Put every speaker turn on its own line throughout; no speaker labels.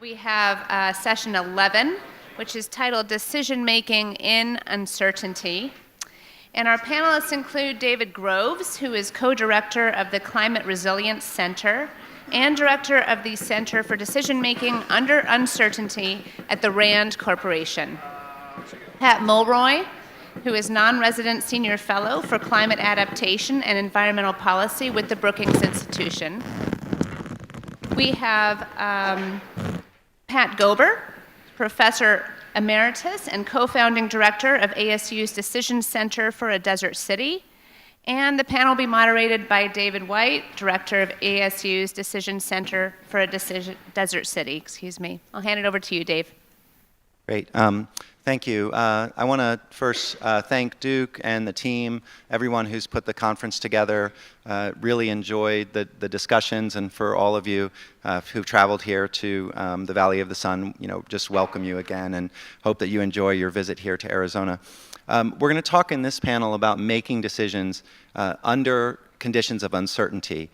We have session 11, which is titled Decision-Making in Uncertainty. And our panelists include David Groves, who is co-director of the Climate Resilience Center and director of the Center for Decision-Making Under Uncertainty at the RAND Corporation. Pat Mulroy, who is non-resident senior fellow for climate adaptation and environmental policy with the Brookings Institution. We have Pat Gober, professor Emeritus and co-founding director of ASU's Decision Center for a Desert City. And the panel will be moderated by David White, director of ASU's Decision Center for a Desert City. I'll hand it over to you, Dave.
Great. Thank you. I want to first thank Duke and the team, everyone who's put the conference together. Really enjoyed the discussions, and for all of you who've traveled here to the Valley of the Sun, just welcome you again and hope that you enjoy your visit here to Arizona. We're going to talk in this panel about making decisions under conditions of uncertainty.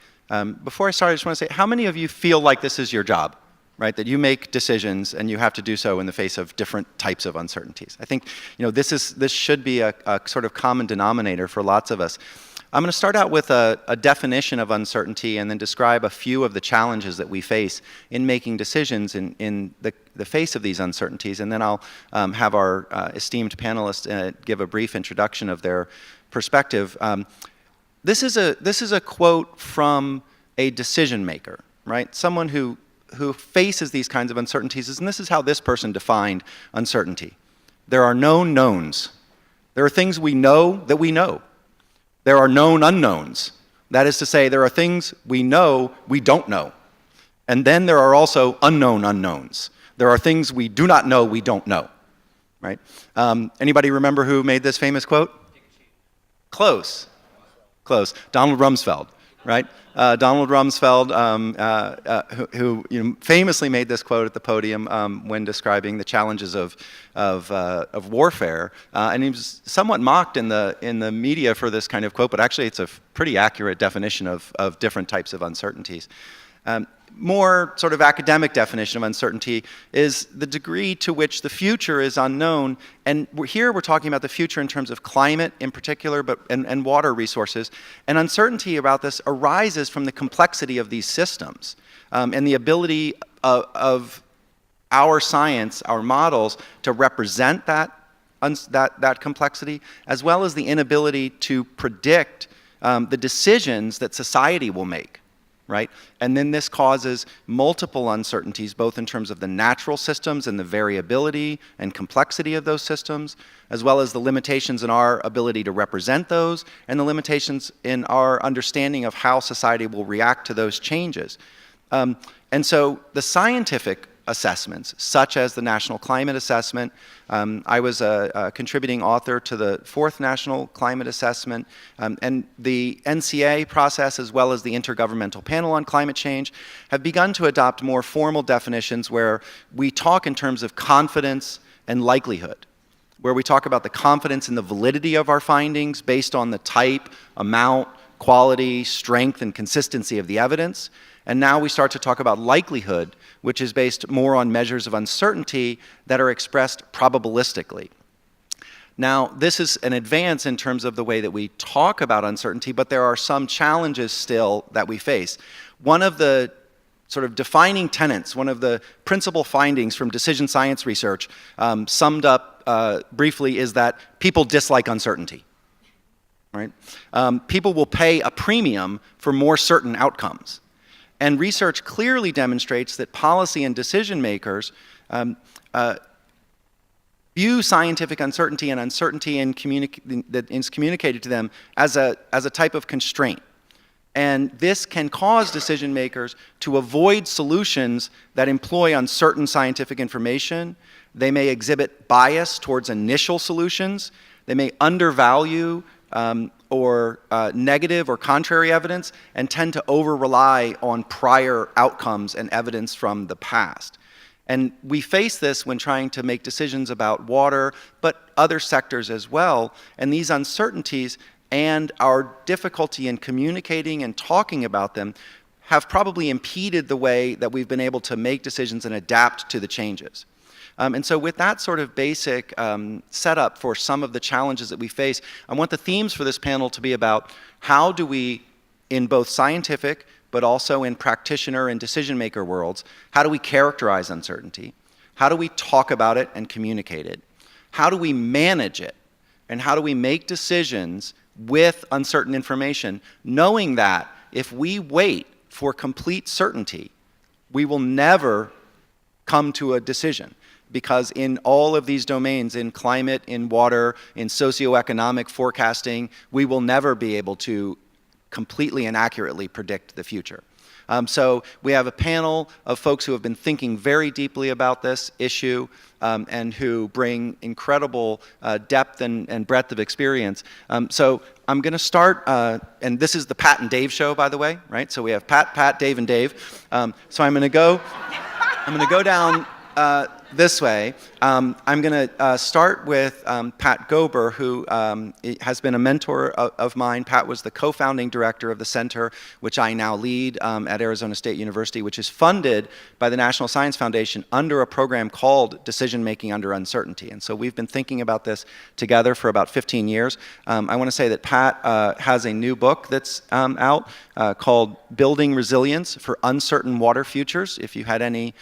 Before I start, I just want to say, how many of you feel like this is your job? Right, that you make decisions and you have to do so in the face of different types of uncertainties. I think this should be a sort of common denominator for lots of us. I'm going to start out with a definition of uncertainty and then describe a few of the challenges that we face in making decisions in the face of these uncertainties, and then I'll have our esteemed panelists give a brief introduction of their perspective. This is a quote from a decision maker, right? Someone who faces these kinds of uncertainties, and this is how this person defined uncertainty. There are known knowns. There are things we know that we know. There are known unknowns. That is to say, there are things we know we don't know. And then there are also unknown unknowns. There are things we do not know we don't know, right? Anybody remember who made this famous quote? Close. Donald Rumsfeld. Right? Donald Rumsfeld, who famously made this quote at the podium when describing the challenges of warfare, and he was somewhat mocked in the media for this kind of quote, but actually it's a pretty accurate definition of different types of uncertainties. More sort of academic definition of uncertainty is the degree to which the future is unknown, and here we're talking about the future in terms of climate in particular, and water resources, and uncertainty about this arises from the complexity of these systems, and the ability of our science, our models, to represent that complexity, as well as the inability to predict the decisions that society will make. Right? And then this causes multiple uncertainties, both in terms of the natural systems and the variability and complexity of those systems, as well as the limitations in our ability to represent those, and the limitations in our understanding of how society will react to those changes. And so the scientific assessments, such as the National Climate Assessment. I was a contributing author to the 4th National Climate Assessment, and the NCA process, as well as the Intergovernmental Panel on Climate Change, have begun to adopt more formal definitions where we talk in terms of confidence and likelihood, where we talk about the confidence in the validity of our findings based on the type, amount, quality, strength, and consistency of the evidence. And now we start to talk about likelihood, which is based more on measures of uncertainty that are expressed probabilistically. Now, this is an advance in terms of the way that we talk about uncertainty, but there are some challenges still that we face. One of the sort of defining tenets, one of the principal findings from decision science research, summed up briefly, is that people dislike uncertainty. Right? People will pay a premium for more certain outcomes. And research clearly demonstrates that policy and decision makers view scientific uncertainty and uncertainty that is communicated to them as a type of constraint. And this can cause decision makers to avoid solutions that employ uncertain scientific information. They may exhibit bias towards initial solutions. They may undervalue or negative or contrary evidence, and tend to over-rely on prior outcomes and evidence from the past. And we face this when trying to make decisions about water, but other sectors as well. And these uncertainties and our difficulty in communicating and talking about them have probably impeded the way that we've been able to make decisions and adapt to the changes. And so with that sort of basic setup for some of the challenges that we face, I want the themes for this panel to be about how do we, in both scientific but also in practitioner and decision maker worlds, how do we characterize uncertainty? How do we talk about it and communicate it? How do we manage it? And how do we make decisions with uncertain information, knowing that if we wait for complete certainty, we will never come to a decision? Because in all of these domains, in climate, in water, in socioeconomic forecasting, we will never be able to completely and accurately predict the future. So we have a panel of folks who have been thinking very deeply about this issue and who bring incredible depth and breadth of experience. So I'm going to start, and this is the Pat and Dave show, by the way, right? So we have Pat, Dave, and Dave. So I'm going to go down this way. I'm going to start with Pat Gober, who has been a mentor of mine. Pat was the co-founding director of the center, which I now lead at Arizona State University, which is funded by the National Science Foundation under a program called Decision-Making Under Uncertainty. And so we've been thinking about this together for about 15 years. I want to say that Pat has a new book that's out called Building Resilience for Uncertain Water Futures, if you had any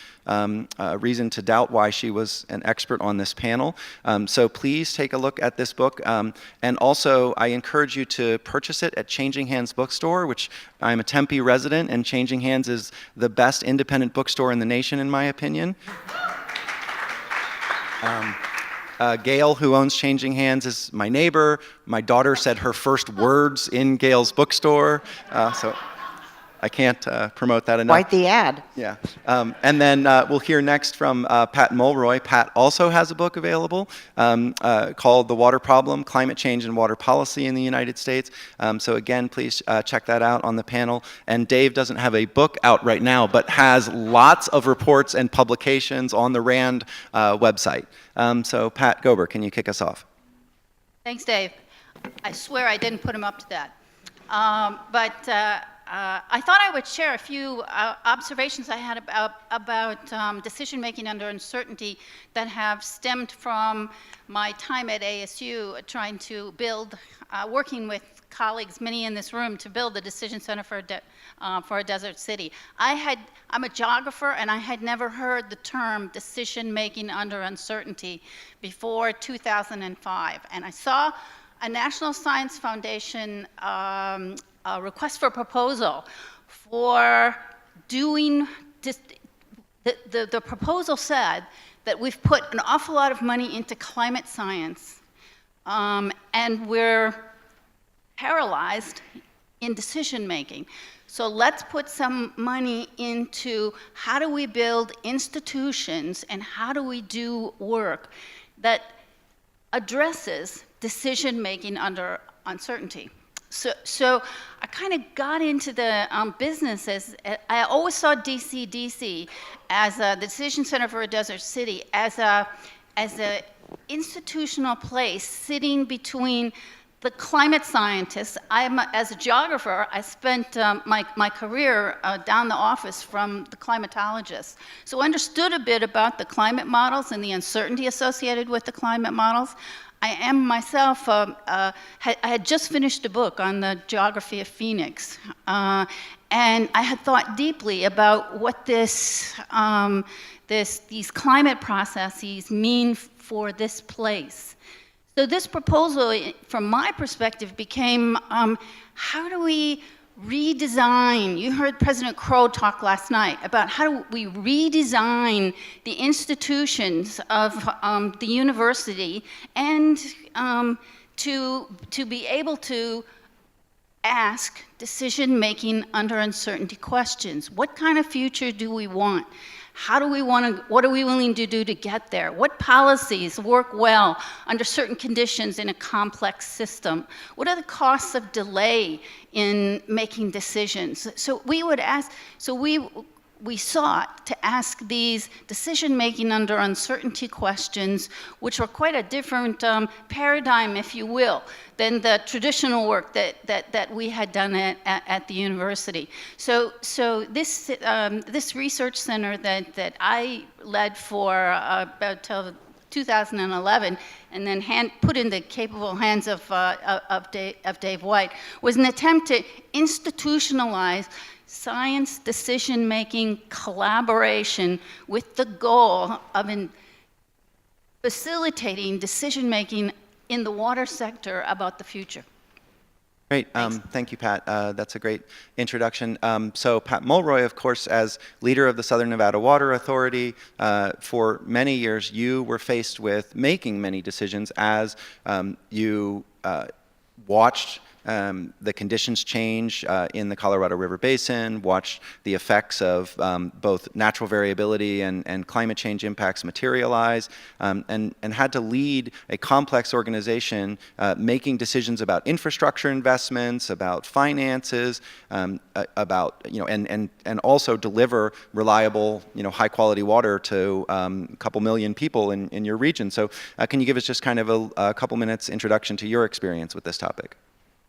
reason to doubt why she was an expert on this panel. So please take a look at this book. And also, I encourage you to purchase it at Changing Hands Bookstore, which I'm a Tempe resident, and Changing Hands is the best independent bookstore in the nation, in my opinion. Gail, who owns Changing Hands, is my neighbor. My daughter said her first words in Gail's bookstore, so I can't promote that enough.
Quite the ad.
Yeah. And then we'll hear next from Pat Mulroy. Pat also has a book available called The Water Problem, Climate Change and Water Policy in the United States. So again, please check that out on the panel. And Dave doesn't have a book out right now, but has lots of reports and publications on the RAND website. So Pat Gober, can you kick us off?
Thanks, Dave. I swear I didn't put him up to that. I thought I would share a few observations I had about decision-making under uncertainty that have stemmed from my time at ASU trying to build, working with colleagues, many in this room, to build the Decision Center for a Desert City. I'm a geographer, and I had never heard the term decision-making under uncertainty before 2005. And I saw a National Science Foundation a request for proposal for doing this. The proposal said that we've put an awful lot of money into climate science, and we're paralyzed in decision making. So let's put some money into how do we build institutions and how do we do work that addresses decision making under uncertainty. So I kind of got into the business as I always saw DC as the Decision Center for a Desert City as a institutional place sitting between the climate scientists. As a geographer, I spent my career down the office from the climatologists. So I understood a bit about the climate models and the uncertainty associated with the climate models. I am myself, I had just finished a book on the geography of Phoenix, and I had thought deeply about what these climate processes mean for this place. So this proposal, from my perspective, became how do we redesign? You heard President Crow talk last night about how do we redesign the institutions of the university and to be able to ask decision-making under uncertainty questions. What kind of future do we want? How do we want to, what are we willing to do to get there? What policies work well under certain conditions in a complex system? What are the costs of delay in making decisions? So we would ask, we sought to ask these decision-making under uncertainty questions, which were quite a different paradigm, if you will, than the traditional work that we had done at the university. So this research center that I led for about 2011, and then put in the capable hands of Dave White, was an attempt to institutionalize science decision-making collaboration with the goal of facilitating decision-making in the water sector about the future.
Great. Thank you, Pat. That's a great introduction. So Pat Mulroy, of course, as leader of the Southern Nevada Water Authority, for many years you were faced with making many decisions as you watched the conditions change in the Colorado River Basin, watched the effects of both natural variability and climate change impacts materialize, and had to lead a complex organization making decisions about infrastructure investments, about finances, about, and also deliver reliable, high quality water to a couple million people in your region. So can you give us just kind of a couple minutes introduction to your experience with this topic?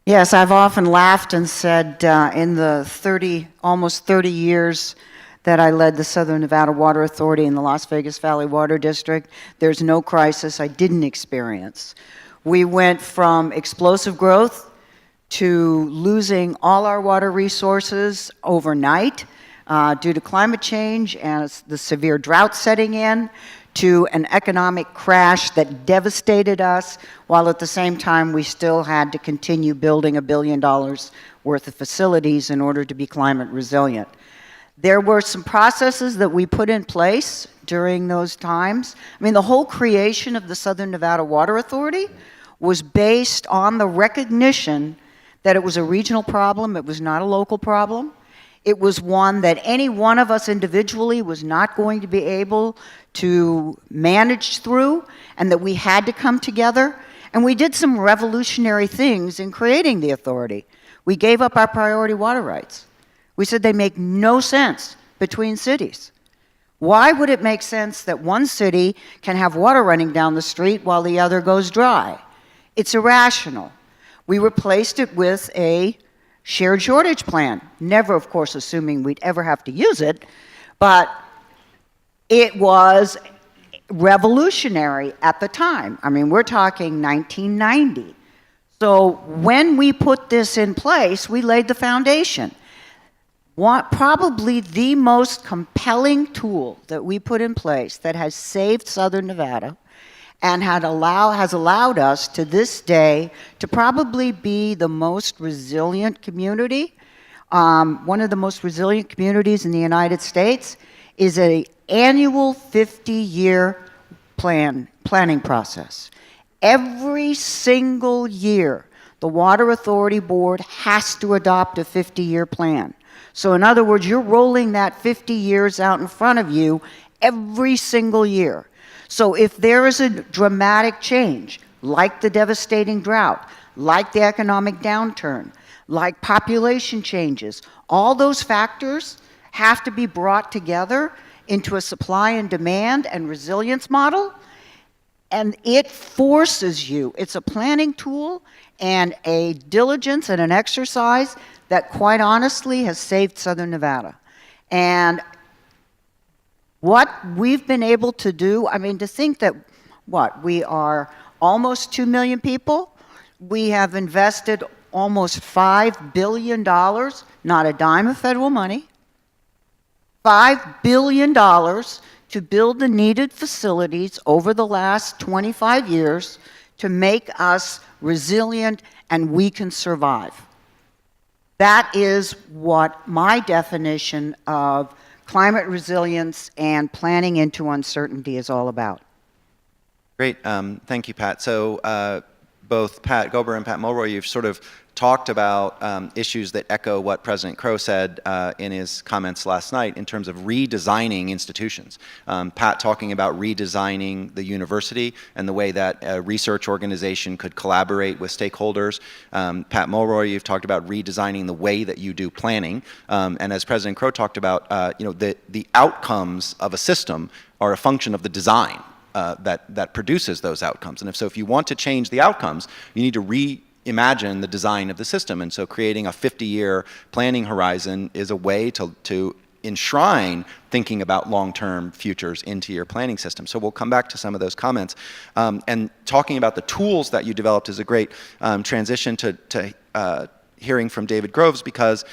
Yes, I've often laughed and said in the almost 30 years that I led the Southern Nevada Water Authority in the Las Vegas Valley Water District, there's no crisis I didn't experience. We went from explosive growth to losing all our water resources overnight due to climate change and the severe drought setting in, to an economic crash that devastated us, while at the same time we still had to continue building $1 billion worth of facilities in order to be climate resilient. There were some processes that we put in place during those times. I mean, the whole creation of the Southern Nevada Water Authority was based on the recognition that it was a regional problem, it was not a local problem. It was one that any one of us individually was not going to be able to manage through, and that we had to come together. And we did some revolutionary things in creating the authority. We gave up our priority water rights. We said they make no sense between cities. Why would it make sense that one city can have water running down the street while the other goes dry? It's irrational. We replaced it with a shared shortage plan, never, of course, assuming we'd ever have to use it, but it was revolutionary at the time. I mean, we're talking 1990. So when we put this in place, we laid the foundation. Probably the most compelling tool that we put in place that has saved Southern Nevada and has allowed us to this day to probably be the most resilient community. One of the most resilient communities in the United States is an annual 50-year planning process. Every single year, the Water Authority Board has to adopt a 50-year plan. So in other words, you're rolling that 50 years out in front of you every single year. So if there is a dramatic change, like the devastating drought, like the economic downturn, like population changes, all those factors have to be brought together into a supply and demand and resilience model, and it forces you. It's a planning tool and a diligence and an exercise that quite honestly has saved Southern Nevada. And what we've been able to do, I mean, to think that, we are almost 2 million people. We have invested almost $5 billion, not a dime of federal money, $5 billion to build the needed facilities over the last 25 years to make us resilient and we can survive. That is what my definition of climate resilience and planning into uncertainty is all about.
Great. Thank you, Pat. So both Pat Gober and Pat Mulroy, you've sort of talked about issues that echo what President Crow said in his comments last night in terms of redesigning institutions. Pat talking about redesigning the university and the way that a research organization could collaborate with stakeholders. Pat Mulroy, you've talked about redesigning the way that you do planning. And as President Crow talked about, the outcomes of a system are a function of the design that produces those outcomes. And if you want to change the outcomes, you need to reimagine the design of the system. And so creating a 50-year planning horizon is a way to enshrine thinking about long-term futures into your planning system. So we'll come back to some of those comments. And talking about the tools that you developed is a great transition to hearing from David Groves, because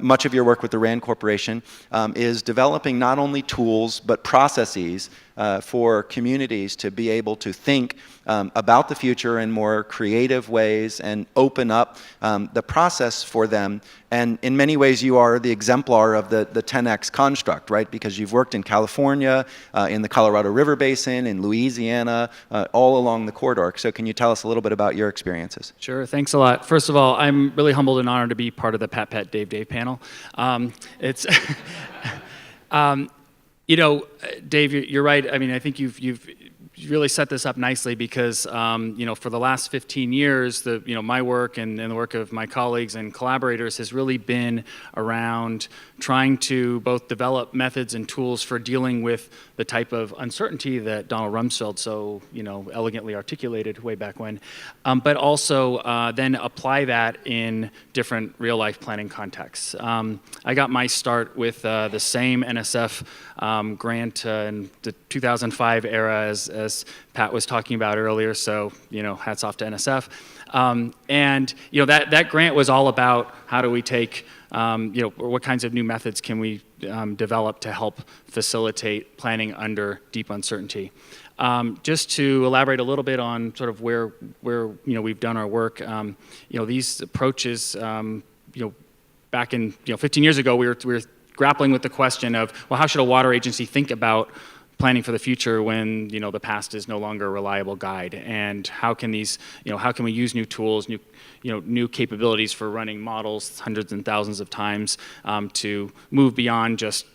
much of your work with the RAND Corporation is developing not only tools but processes for communities to be able to think about the future in more creative ways and open up the process for them. And in many ways, you are the exemplar of the 10X construct, right? Because you've worked in California, in the Colorado River Basin, in Louisiana, all along the corridor. So can you tell us a little bit about your experiences?
Sure, thanks a lot. First of all, I'm really humbled and honored to be part of the Pat Pat Dave Dave panel. It's you know, Dave, you're right. I mean, I think you've really set this up nicely because, you know, for the last 15 years, my work and the work of my colleagues and collaborators has really been around trying to both develop methods and tools for dealing with the type of uncertainty that Donald Rumsfeld so, elegantly articulated way back when, but also then apply that in different real-life planning contexts. I got my start with the same NSF grant in the 2005 era as Pat was talking about earlier, so, hats off to NSF. And, that grant was all about how do we take, what kinds of new methods can we develop to help facilitate planning under deep uncertainty. Just to elaborate a little bit on sort of where we've done our work, these approaches, back in 15 years ago, we were grappling with the question of, well, how should a water agency think about planning for the future when the past is no longer a reliable guide, and how can we use new tools, new capabilities for running models hundreds and thousands of times to move beyond just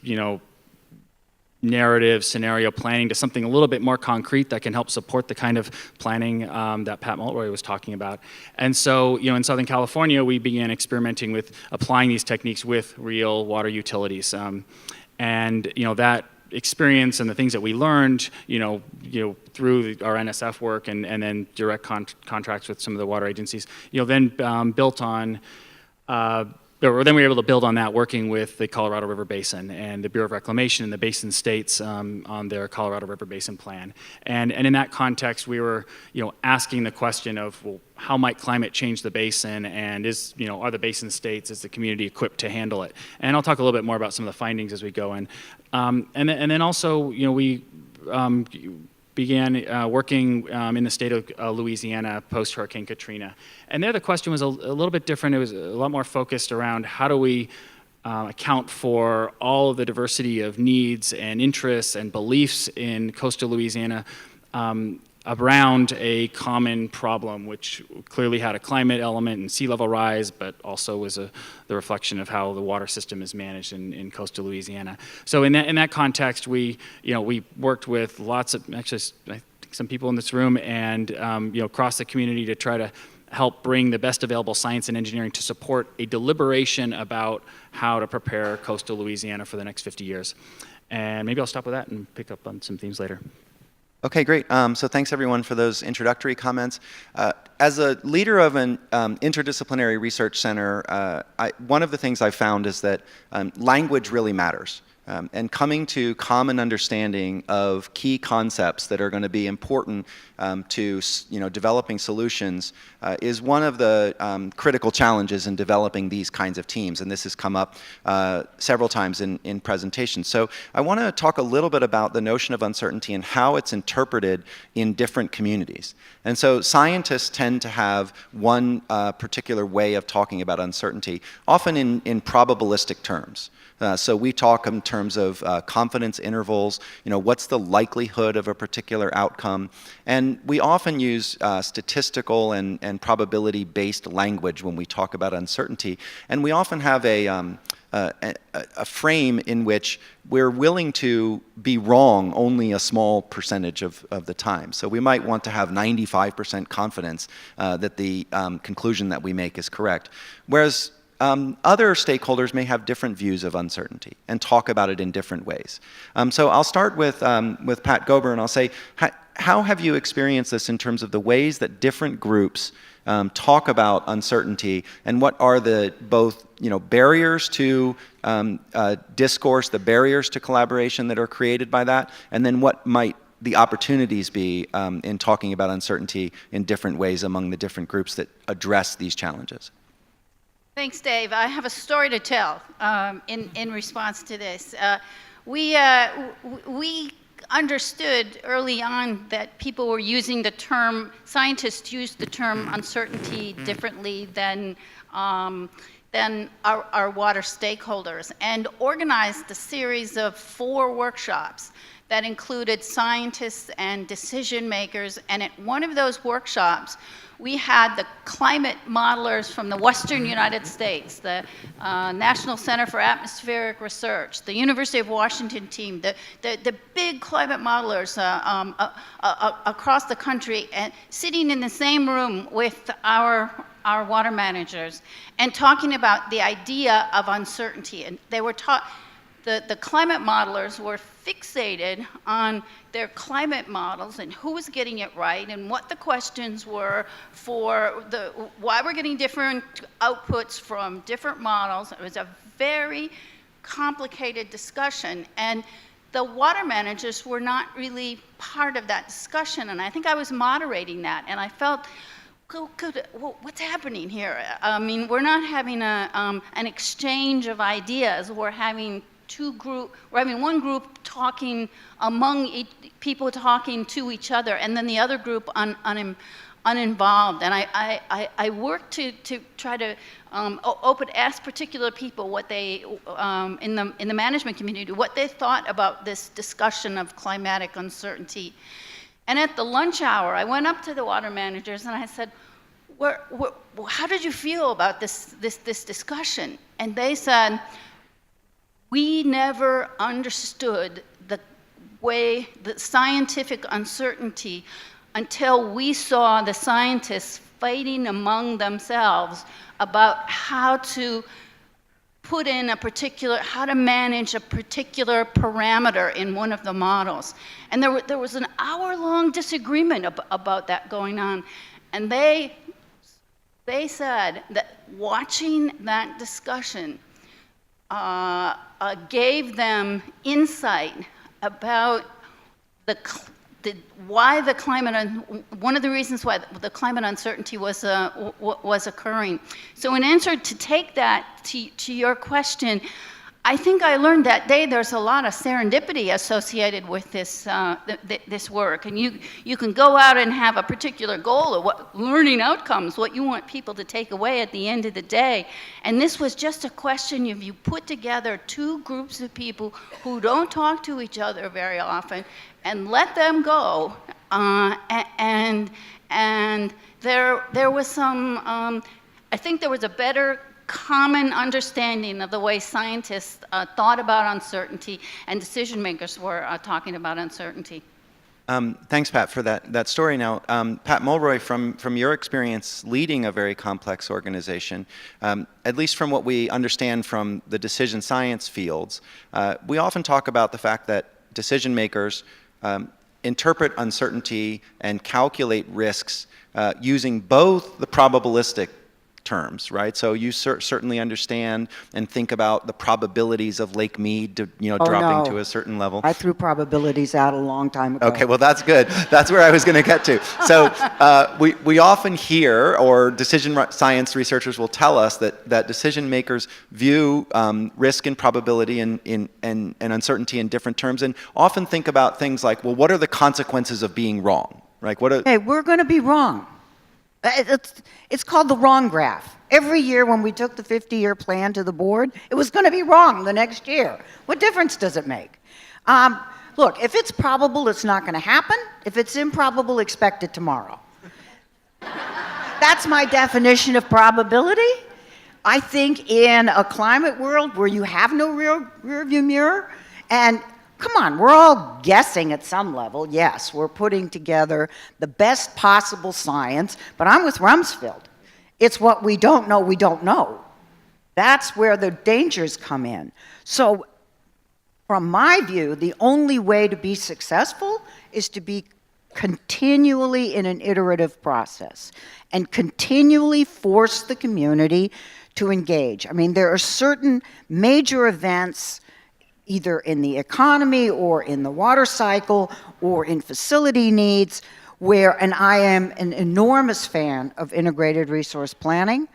narrative scenario planning to something a little bit more concrete that can help support the kind of planning that Pat Mulroy was talking about. And so, in Southern California, we began experimenting with applying these techniques with real water utilities. And that experience and the things that we learned, through our NSF work and then direct contracts with some of the water agencies, then built on or then we were able to build on that working with the Colorado River Basin and the Bureau of Reclamation and the Basin states on their Colorado River Basin plan. And in that context, we were asking the question of, well, how might climate change the basin, and are the basin states, is the community equipped to handle it? And I'll talk a little bit more about some of the findings as we go in. And then also, we began working in the state of Louisiana post-Hurricane Katrina. And there the question was a little bit different. It was a lot more focused around how do we account for all of the diversity of needs and interests and beliefs in coastal Louisiana around a common problem, which clearly had a climate element and sea level rise, but also was the reflection of how the water system is managed in coastal Louisiana. So in that context, we worked with lots of, actually I think some people in this room and across the community to try to help bring the best available science and engineering to support a deliberation about how to prepare coastal Louisiana for the next 50 years. And maybe I'll stop with that and pick up on some themes later.
Okay, great. So thanks everyone for those introductory comments. As a leader of an interdisciplinary research center, one of the things I've found is that language really matters. And coming to common understanding of key concepts that are going to be important to developing solutions is one of the critical challenges in developing these kinds of teams. And this has come up several times in presentations. So I want to talk a little bit about the notion of uncertainty and how it's interpreted in different communities. And so scientists tend to have one particular way of talking about uncertainty, often in probabilistic terms. So we talk in terms of confidence intervals, what's the likelihood of a particular outcome. And we often use statistical and probability-based language when we talk about uncertainty. And we often have a frame in which we're willing to be wrong only a small percentage of the time. So we might want to have 95% confidence that the conclusion that we make is correct. Whereas other stakeholders may have different views of uncertainty and talk about it in different ways. So I'll start with Pat Gober, and I'll say, how have you experienced this in terms of the ways that different groups talk about uncertainty, and what are the both barriers to discourse, the barriers to collaboration that are created by that, and then what might the opportunities be in talking about uncertainty in different ways among the different groups that address these challenges?
Thanks, Dave. I have a story to tell in response to this. We understood early on that people were using the term, scientists used the term uncertainty differently than our water stakeholders, and organized a series of 4 workshops that included scientists and decision makers. And at one of those workshops, we had the climate modelers from the Western United States, the National Center for Atmospheric Research, the University of Washington team, the big climate modelers across the country, and sitting in the same room with our water managers and talking about the idea of uncertainty. And they were the climate modelers were fixated on their climate models and who was getting it right and what the questions were for why we're getting different outputs from different models. It was a very complicated discussion, and the water managers were not really part of that discussion, and I think I was moderating that, and I felt, what's happening here? I mean, we're not having an exchange of ideas. We're having one group talking among people talking to each other, and then the other group uninvolved. And I worked to try to ask particular people what they in the management community what they thought about this discussion of climatic uncertainty. And at the lunch hour, I went up to the water managers and I said, how did you feel about this discussion? And they said, we never understood the scientific uncertainty until we saw the scientists fighting among themselves about how to how to manage a particular parameter in one of the models. And there was an hour-long disagreement about that going on. And they said that watching that discussion gave them insight about why the climate, one of the reasons why the climate uncertainty was occurring. So in answer to take that to your question, I think I learned that day there's a lot of serendipity associated with this this work, and you can go out and have a particular goal of what learning outcomes, what you want people to take away at the end of the day. And this was just a question of you put together 2 groups of people who don't talk to each other very often, and let them go. And there was some. I think there was a better common understanding of the way scientists thought about uncertainty and decision makers were talking about uncertainty.
Thanks, Pat, for that story. Now, Pat Mulroy, from your experience leading a very complex organization, at least from what we understand from the decision science fields, we often talk about the fact that decision makers interpret uncertainty and calculate risks using both the probabilistic terms, right? So you certainly understand and think about the probabilities of Lake Mead dropping to a certain level.
I threw probabilities out a long time ago.
Okay, well that's good. That's where I was going to get to. So we often hear, or decision science researchers will tell us that decision makers view risk and probability and uncertainty in different terms, and often think about things like, well, what are the consequences of being wrong? Right?
Hey, we're going to be wrong. It's called the wrong graph. Every year when we took the 50-year plan to the board, it was going to be wrong the next year. What difference does it make? Look, if it's probable, it's not going to happen. If it's improbable, expect it tomorrow. That's my definition of probability. I think in a climate world where you have no rear view mirror, and come on, we're all guessing at some level. Yes, we're putting together the best possible science, but I'm with Rumsfeld. It's what we don't know. That's where the dangers come in. So from my view, the only way to be successful is to be continually in an iterative process and continually force the community to engage. I mean, there are certain major events either in the economy or in the water cycle or in facility needs where, and I am an enormous fan of integrated resource planning,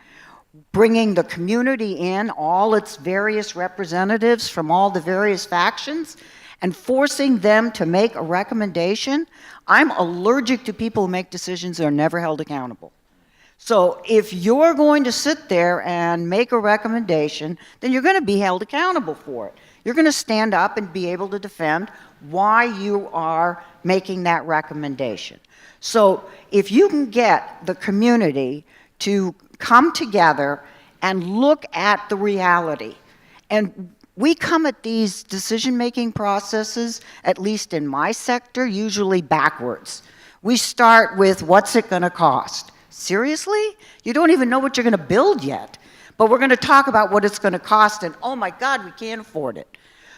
bringing the community in, all its various representatives from all the various factions, and forcing them to make a recommendation. I'm allergic to people who make decisions that are never held accountable. So if you're going to sit there and make a recommendation, then you're going to be held accountable for it. You're going to stand up and be able to defend why you are making that recommendation. So if you can get the community to come together and look at the reality, and we come at these decision-making processes, at least in my sector, usually backwards. We start with, what's it going to cost? Seriously? You don't even know what you're going to build yet. But we're going to talk about what it's going to cost, and oh my God, we can't afford it.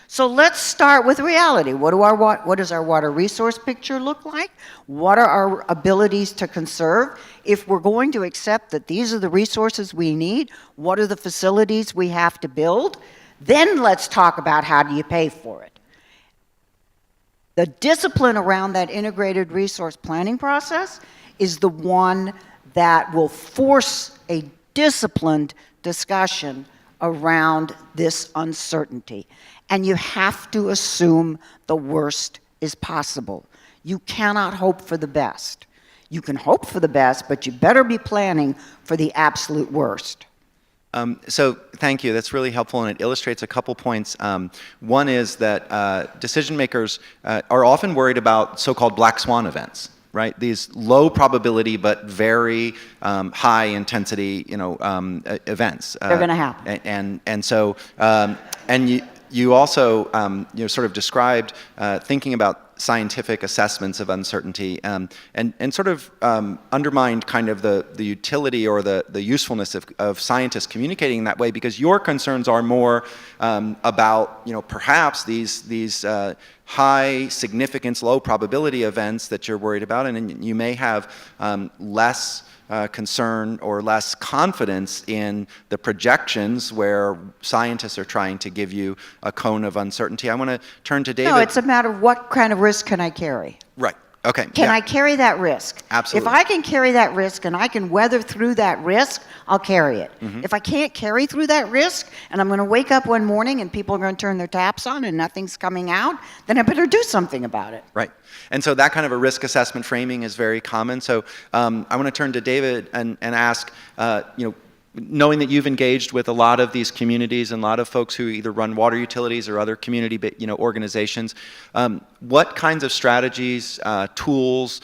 So let's start with reality. What does our water resource picture look like? What are our abilities to conserve? If we're going to accept that these are the resources we need, what are the facilities we have to build? Then let's talk about how do you pay for it. The discipline around that integrated resource planning process is the one that will force a disciplined discussion around this uncertainty. And you have to assume the worst is possible. You cannot hope for the best. You can hope for the best, but you better be planning for the absolute worst.
So thank you. That's really helpful, and it illustrates a couple points. One is that decision makers are often worried about so-called black swan events, right? These low probability but very high intensity, events.
They're going to happen.
And so you also sort of described thinking about scientific assessments of uncertainty and sort of undermined kind of the utility or the usefulness of scientists communicating that way, because your concerns are more about perhaps these high significance, low probability events that you're worried about, and you may have less concern or less confidence in the projections where scientists are trying to give you a cone of uncertainty. I want to turn to David.
No, it's a matter of what kind of risk can I carry.
Right. Okay.
Can I carry that risk?
Absolutely.
If I can carry that risk and I can weather through that risk, I'll carry it.
Mm-hmm.
If I can't carry through that risk and I'm going to wake up one morning and people are going to turn their taps on and nothing's coming out, then I better do something about it.
Right. And so that kind of a risk assessment framing is very common. So I want to turn to David and ask, knowing that you've engaged with a lot of these communities and a lot of folks who either run water utilities or other community organizations, what kinds of strategies, tools,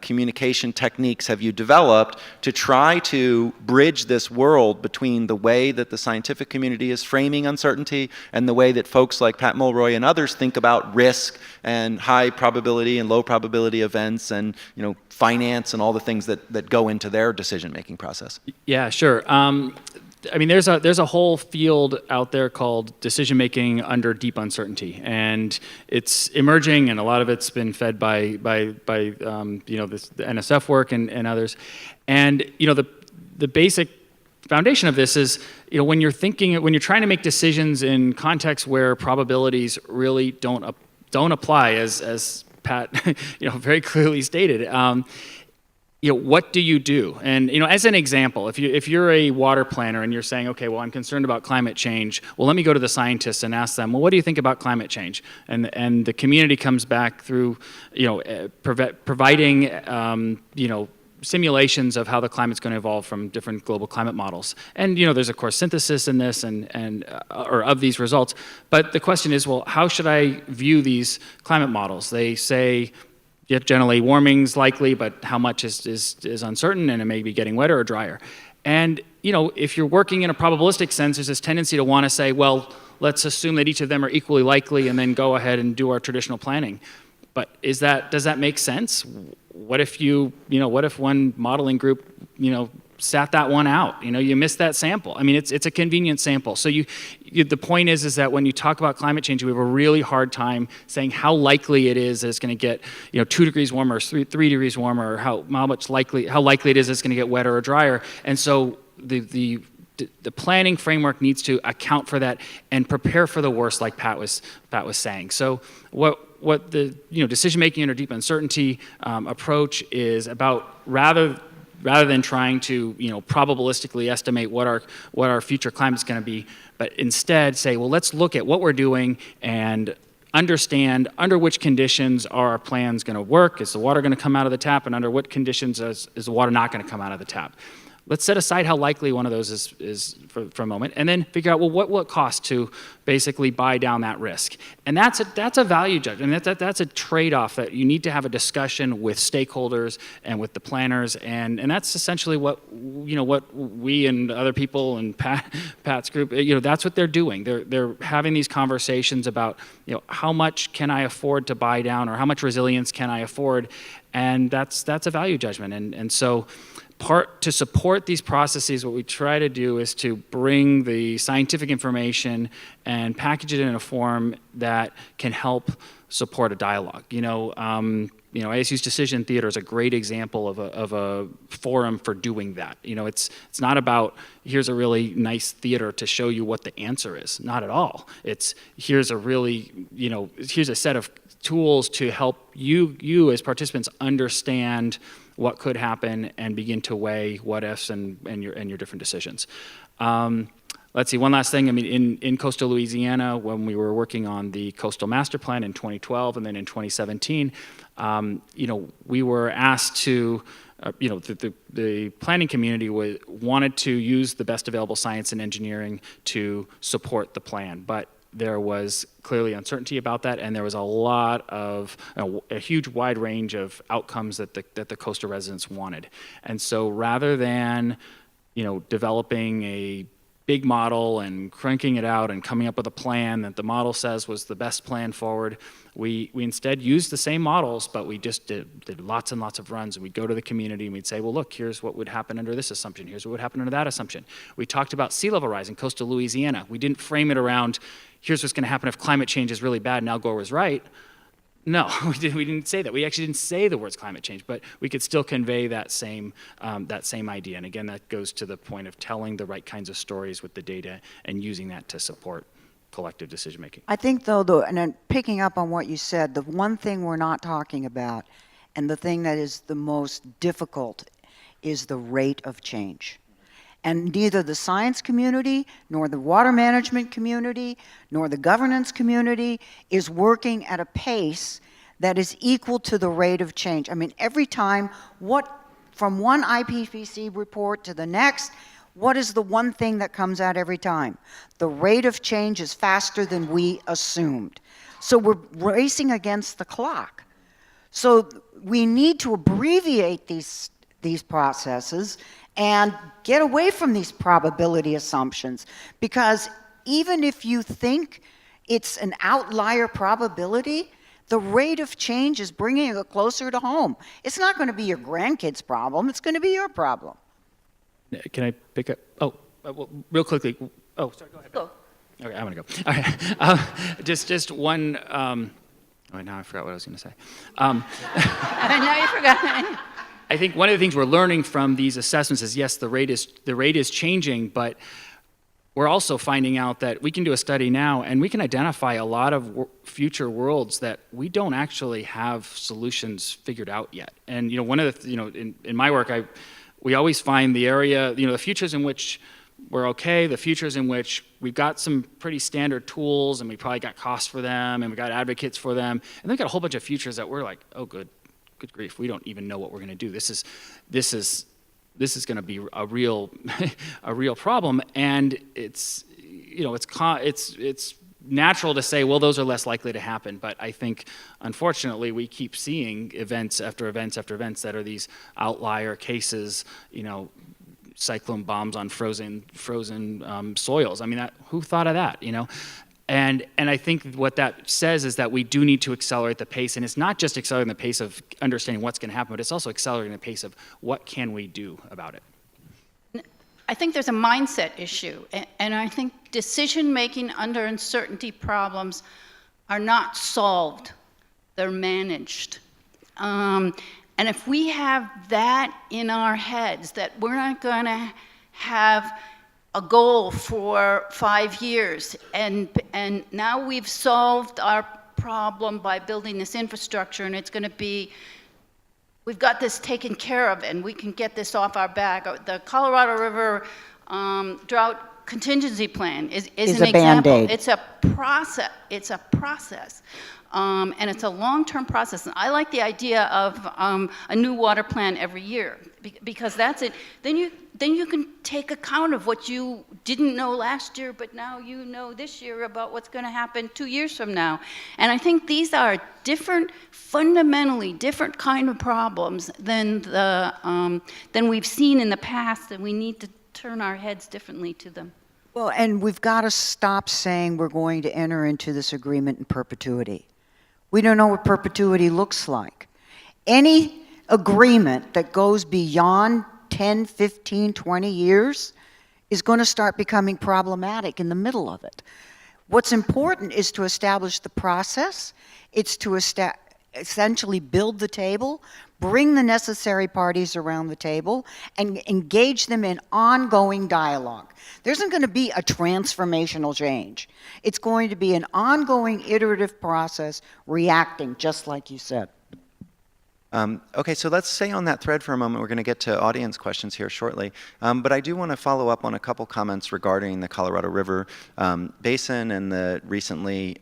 communication techniques have you developed to try to bridge this world between the way that the scientific community is framing uncertainty and the way that folks like Pat Mulroy and others think about risk and high probability and low probability events and finance and all the things that go into their decision-making process?
Yeah, sure. I mean, there's a whole field out there called decision-making under deep uncertainty, and it's emerging, and a lot of it's been fed by the NSF work and others. And the basic foundation of this is when you're trying to make decisions in contexts where probabilities really don't apply, as Pat very clearly stated. What do you do? And as an example, if you're a water planner and you're saying, okay, well, I'm concerned about climate change, well, let me go to the scientists and ask them, well, what do you think about climate change? And the community comes back through providing simulations of how the climate's going to evolve from different global climate models. And there's of course synthesis in this or of these results. But the question is, well, how should I view these climate models? They say generally warming's likely, but how much is uncertain, and it may be getting wetter or drier. And if you're working in a probabilistic sense, there's this tendency to want to say, well, let's assume that each of them are equally likely, and then go ahead and do our traditional planning. But does that make sense? What if what if one modeling group, sat that one out? You missed that sample. I mean, it's a convenient sample. So the point is that when you talk about climate change, we have a really hard time saying how likely it is that it's going to get 2 degrees warmer, or 3 degrees warmer, or how likely it is it's going to get wetter or drier. And so the planning framework needs to account for that and prepare for the worst, like Pat was saying. So what the decision-making under deep uncertainty approach is about, rather than trying to probabilistically estimate what our future climate's going to be, but instead say, well, let's look at what we're doing and understand under which conditions are our plans going to work. Is the water going to come out of the tap, and under what conditions is the water not going to come out of the tap? Let's set aside how likely one of those is for a moment, and then figure out, well, what will it cost to basically buy down that risk? And that's a value judgment. That's a trade-off that you need to have a discussion with stakeholders and with the planners, and that's essentially what we and other people and Pat's group, that's what they're doing. They're having these conversations about how much can I afford to buy down, or how much resilience can I afford, and that's a value judgment. And so to support these processes, what we try to do is to bring the scientific information and package it in a form that can help support a dialogue. ASU's Decision Theater is a great example of a forum for doing that. It's not about, here's a really nice theater to show you what the answer is. Not at all. It's here's a set of tools to help you as participants understand what could happen and begin to weigh what ifs and your different decisions. Let's see, one last thing. I mean, in coastal Louisiana, when we were working on the coastal master plan in 2012 and then in 2017, we were asked to, the planning community wanted to use the best available science and engineering to support the plan, but there was clearly uncertainty about that, and there was a huge wide range of outcomes that the coastal residents wanted. And so rather than, developing a big model and cranking it out and coming up with a plan that the model says was the best plan forward, we instead used the same models, but we just did lots and lots of runs, and we'd go to the community and we'd say, well, look, here's what would happen under this assumption, here's what would happen under that assumption. We talked about sea level rise in coastal Louisiana. We didn't frame it around, here's what's going to happen if climate change is really bad and Al Gore was right. No, we didn't say that. We actually didn't say the words climate change, but we could still convey that same idea. And again, that goes to the point of telling the right kinds of stories with the data and using that to support collective decision making.
I think though, and then picking up on what you said, the one thing we're not talking about, and the thing that is the most difficult, is the rate of change. And neither the science community, nor the water management community, nor the governance community is working at a pace that is equal to the rate of change. I mean, every time, from one IPCC report to the next, what is the one thing that comes out every time? The rate of change is faster than we assumed. So we're racing against the clock. So we need to abbreviate these processes and get away from these probability assumptions, because even if you think it's an outlier probability, the rate of change is bringing it closer to home. It's not going to be your grandkids' problem, it's going to be your problem.
Can I pick up? Well, real quickly. Oh, sorry, go ahead.
Go.
Okay, I'm going to go. All right. Just one, now I forgot what I was going to say.
Now you forgot.
I think one of the things we're learning from these assessments is, yes, the rate is changing, but we're also finding out that we can do a study now and we can identify a lot of future worlds that we don't actually have solutions figured out yet. And one of the, in my work, we always find the area, the futures in which we're okay, the futures in which we've got some pretty standard tools and we probably got costs for them and we got advocates for them, and then we've got a whole bunch of futures that we're like, oh, good good grief, we don't even know what we're going to do. This is going to be a real a real problem, and it's natural to say, well, those are less likely to happen, but I think, unfortunately, we keep seeing events after events after events that are these outlier cases, cyclone bombs on frozen soils. I mean, who thought of that, And I think what that says is that we do need to accelerate the pace, and it's not just accelerating the pace of understanding what's going to happen, but it's also accelerating the pace of what can we do about it.
I think there's a mindset issue, and I think decision-making under uncertainty problems are not solved, they're managed. And if we have that in our heads, that we're not going to have a goal for 5 years, and now we've solved our problem by building this infrastructure, and it's going to be, we've got this taken care of, and we can get this off our back. The Colorado River Drought Contingency Plan is an example.
Band-Aid.
It's a process. It's a process. And it's a long-term process. And I like the idea of a new water plan every year, because that's it. Then you can take account of what you didn't know last year, but now you know this year about what's going to happen 2 years from now. And I think these are fundamentally different kind of problems than we've seen in the past, and we need to turn our heads differently to them.
Well, and we've got to stop saying we're going to enter into this agreement in perpetuity. We don't know what perpetuity looks like. Any agreement that goes beyond 10, 15, 20 years is going to start becoming problematic in the middle of it. What's important is to establish the process. It's to essentially build the table, bring the necessary parties around the table, and engage them in ongoing dialogue. There isn't going to be a transformational change. It's going to be an ongoing iterative process reacting, just like you said.
Okay, so let's stay on that thread for a moment. We're going to get to audience questions here shortly. But I do want to follow up on a couple comments regarding the Colorado River Basin and the recently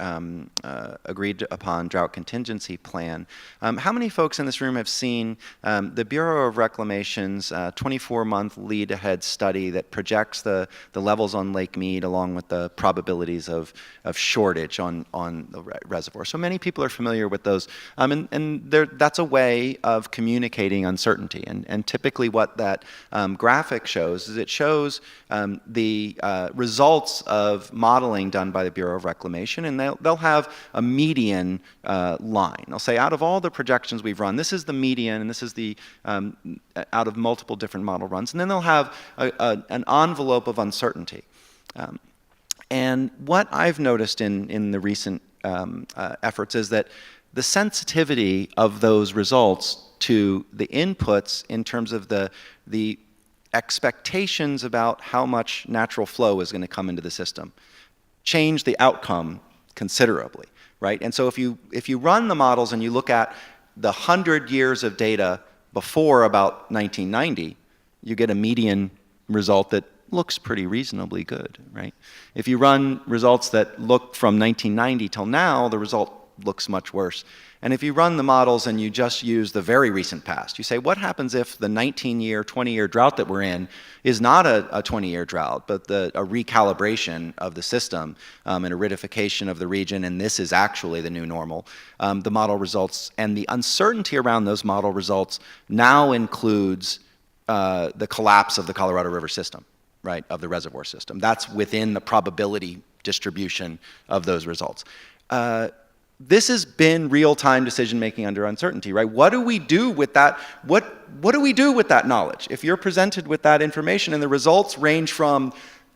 agreed upon drought contingency plan. How many folks in this room have seen the Bureau of Reclamation's 24-month lead-ahead study that projects the levels on Lake Mead along with the probabilities of shortage on the reservoir? So many people are familiar with those, and that's a way of communicating uncertainty. And typically what that graphic shows is it shows the results of modeling done by the Bureau of Reclamation, and they'll have a median line. They'll say, out of all the projections we've run, this is the median, and this is the out of multiple different model runs. And then they'll have an envelope of uncertainty. And what I've noticed in the recent efforts is that the sensitivity of those results to the inputs in terms of the expectations about how much natural flow is going to come into the system change the outcome considerably, right? And so if you run the models and you look at the 100 years of data before about 1990, you get a median result that looks pretty reasonably good, right? If you run results that look from 1990 till now, the result looks much worse. And if you run the models and you just use the very recent past, you say, what happens if the 19-year, 20-year drought that we're in is not a 20-year drought, but a recalibration of the system, an aridification of the region, and this is actually the new normal? The model results and the uncertainty around those model results now includes the collapse of the Colorado River system, right, of the reservoir system. That's within the probability distribution of those results. This has been real-time decision-making under uncertainty, right? What do we do with that? What do we do with that knowledge? If you're presented with that information and the results range from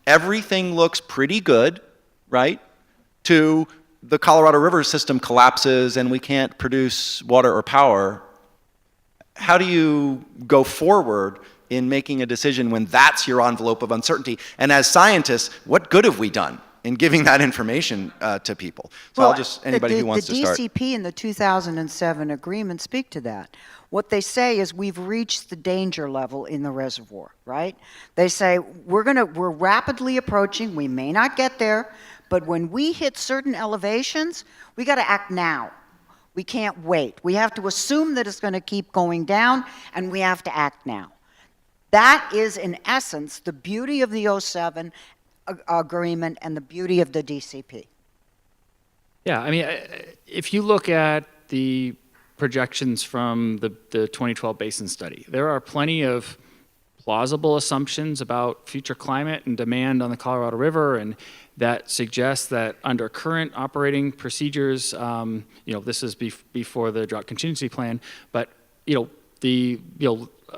everything looks pretty good, right, to the Colorado River system collapses and we can't produce water or power, how do you go forward in making a decision when that's your envelope of uncertainty? And as scientists, what good have we done in giving that information to people? So
well,
I'll just, anybody who wants to start.
The DCP and the 2007 agreement speak to that. What they say is we've reached the danger level in the reservoir, right? They say we're rapidly approaching, we may not get there, but when we hit certain elevations, we got to act now. We can't wait. We have to assume that it's going to keep going down, and we have to act now. That is, in essence, the beauty of the '07 agreement and the beauty of the DCP.
Yeah, I mean, if you look at the projections from the 2012 Basin study, there are plenty of plausible assumptions about future climate and demand on the Colorado River, and that suggests that under current operating procedures, this is before the drought contingency plan, but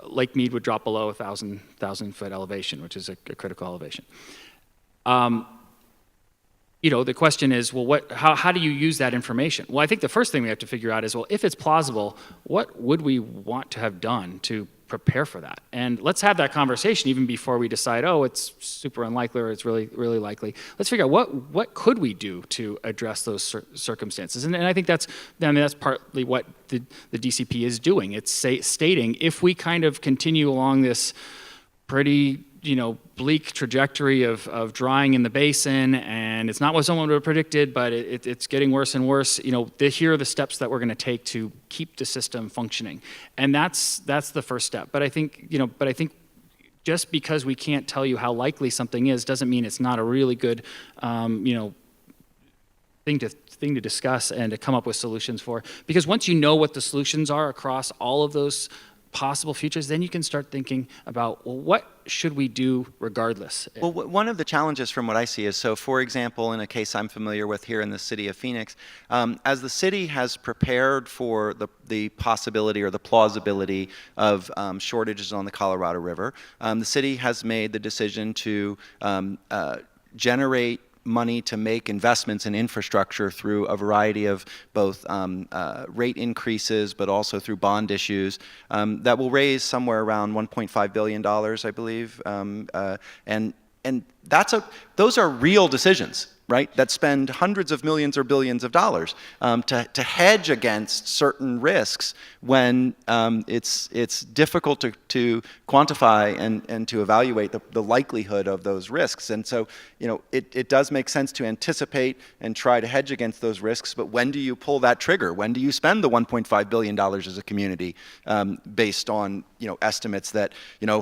Lake Mead would drop below 1,000 foot elevation, which is a critical elevation. The question is, well, how do you use that information? Well, I think the first thing we have to figure out is, well, if it's plausible, what would we want to have done to prepare for that? And let's have that conversation even before we decide, oh, it's super unlikely or it's really, really likely. Let's figure out what could we do to address those circumstances. And I think that's partly what the DCP is doing. It's stating if we kind of continue along this pretty bleak trajectory of drying in the basin, and it's not what someone would have predicted, but it's getting worse and worse. Here are the steps that we're going to take to keep the system functioning, and that's the first step. But I think just because we can't tell you how likely something is doesn't mean it's not a really good thing to discuss and to come up with solutions for. Because once you know what the solutions are across all of those possible futures, then you can start thinking about, well, what should we do regardless?
Well, one of the challenges from what I see is, so for example, in a case I'm familiar with here in the city of Phoenix, as the city has prepared for the possibility or the plausibility of shortages on the Colorado River, the city has made the decision to generate money to make investments in infrastructure through a variety of both rate increases, but also through bond issues that will raise somewhere around $1.5 billion, I believe. And those are real decisions, right, that spend hundreds of millions or billions of dollars to hedge against certain risks when it's difficult to quantify and to evaluate the likelihood of those risks. And so, it does make sense to anticipate and try to hedge against those risks, but when do you pull that trigger? When do you spend the $1.5 billion as a community based on, estimates that,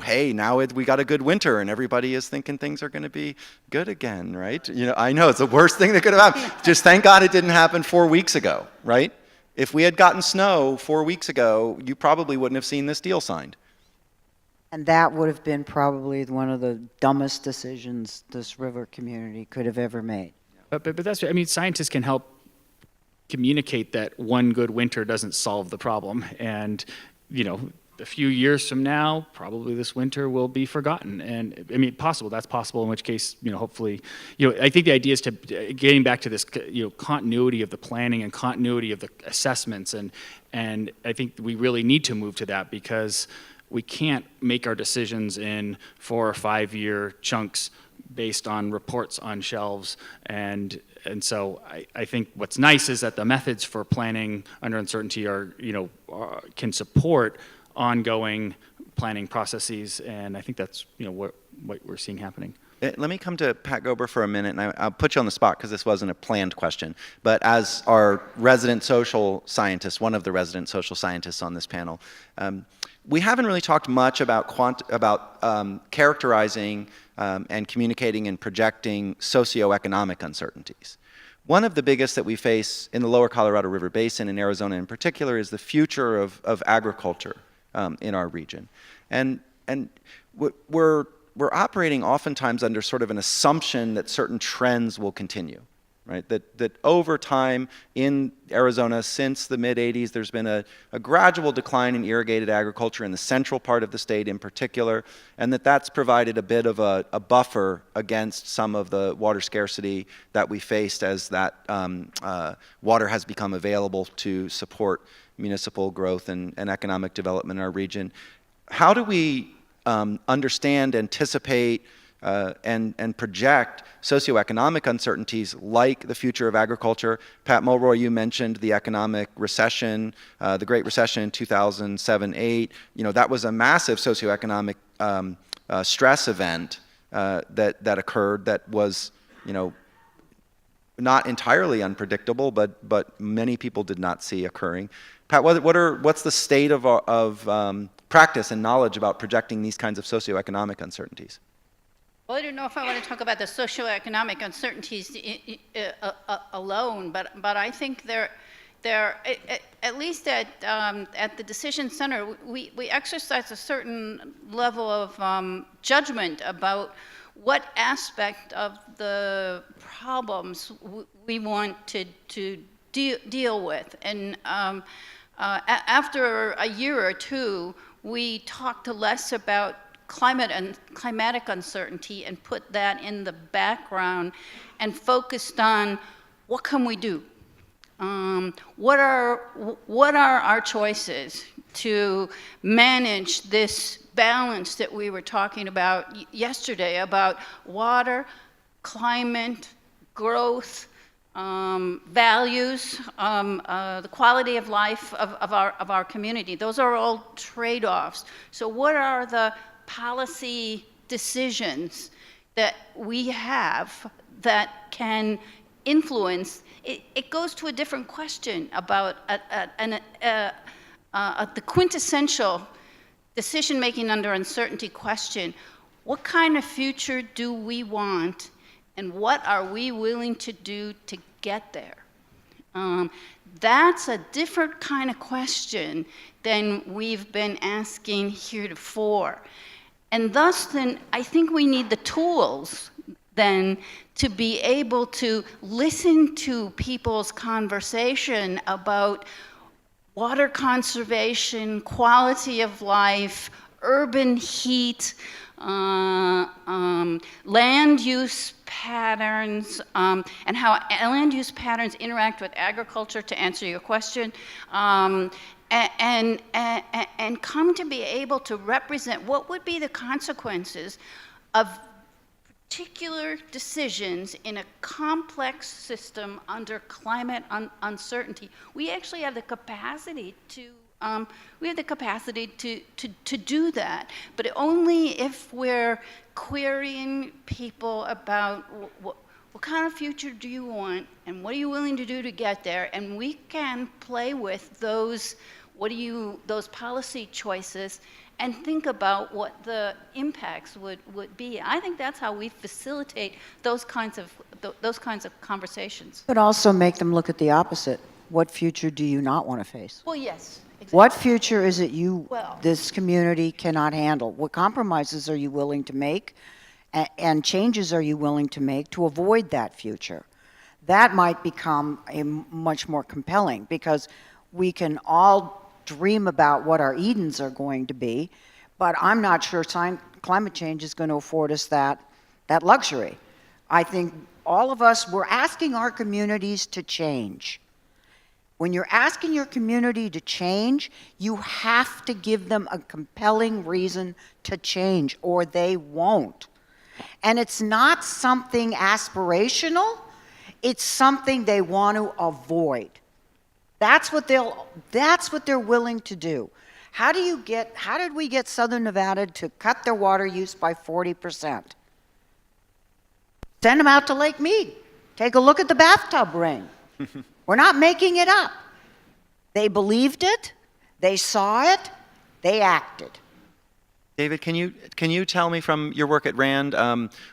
hey, now we got a good winter and everybody is thinking things are going to be good again, right? I know it's the worst thing that could have happened. Just thank God it didn't happen 4 weeks ago, right? If we had gotten snow 4 weeks ago, you probably wouldn't have seen this deal signed.
And that would have been probably one of the dumbest decisions this river community could have ever made.
But that's, scientists can help communicate that one good winter doesn't solve the problem. And, a few years from now, probably this winter will be forgotten. And that's possible, in which case, hopefully, I think the idea is to getting back to this, continuity of the planning and continuity of the assessments. And I think we really need to move to that, because we can't make our decisions in 4 or 5 year chunks based on reports on shelves. And so I think what's nice is that the methods for planning under uncertainty can support ongoing planning processes, and I think that's what we're seeing happening.
Let me come to Pat Gober for a minute, and I'll put you on the spot because this wasn't a planned question. But as our resident social scientist, one of the resident social scientists on this panel, we haven't really talked much about characterizing and communicating and projecting socioeconomic uncertainties. One of the biggest that we face in the lower Colorado River Basin, in Arizona in particular, is the future of agriculture in our region. And we're operating oftentimes under sort of an assumption that certain trends will continue, right? That over time in Arizona, since the mid-'80s, there's been a gradual decline in irrigated agriculture in the central part of the state in particular, and that's provided a bit of a buffer against some of the water scarcity that we faced as that water has become available to support municipal growth and economic development in our region. How do we understand, anticipate, and project socioeconomic uncertainties like the future of agriculture? Pat Mulroy, you mentioned the economic recession, the Great Recession in 2007-8. That was a massive socioeconomic stress event that occurred that was, not entirely unpredictable, but many people did not see occurring. Pat, what's the state of practice and knowledge about projecting these kinds of socioeconomic uncertainties?
Well, I don't know if I want to talk about the socioeconomic uncertainties alone, but I think there, at least at the Decision Center, we exercise a certain level of judgment about what aspect of the problems we want to deal with. And after a year or two, we talked less about climate and climatic uncertainty and put that in the background and focused on what can we do? What are our choices to manage this balance that we were talking about yesterday about water, climate, growth, values, the quality of life of our community. Those are all trade-offs. So what are the policy decisions that we have that can influence? It goes to a different question about the quintessential decision-making under uncertainty question. What kind of future do we want, and what are we willing to do to get there? That's a different kind of question than we've been asking heretofore. And thus, then, I think we need the tools, then, to be able to listen to people's conversation about water conservation, quality of life, urban heat, land use patterns, and how land use patterns interact with agriculture, to answer your question, and come to be able to represent what would be the consequences of particular decisions in a complex system under climate uncertainty. We actually have the capacity to do that, but only if we're querying people about what kind of future do you want, and what are you willing to do to get there, and we can play with those policy choices and think about what the impacts would be. I think that's how we facilitate those kinds of conversations.
But also make them look at the opposite. What future do you not want to face?
Well, yes. Exactly.
What future is it this community cannot handle? What compromises are you willing to make, and changes are you willing to make to avoid that future? That might become much more compelling, because we can all dream about what our Edens are going to be, but I'm not sure climate change is going to afford us that luxury. I think all of us, we're asking our communities to change. When you're asking your community to change, you have to give them a compelling reason to change, or they won't. And it's not something aspirational, it's something they want to avoid. That's what they're willing to do. How did we get Southern Nevada to cut their water use by 40%? Send them out to Lake Mead. Take a look at the bathtub ring. We're not making it up. They believed it, they saw it, they acted.
David, can you tell me from your work at RAND,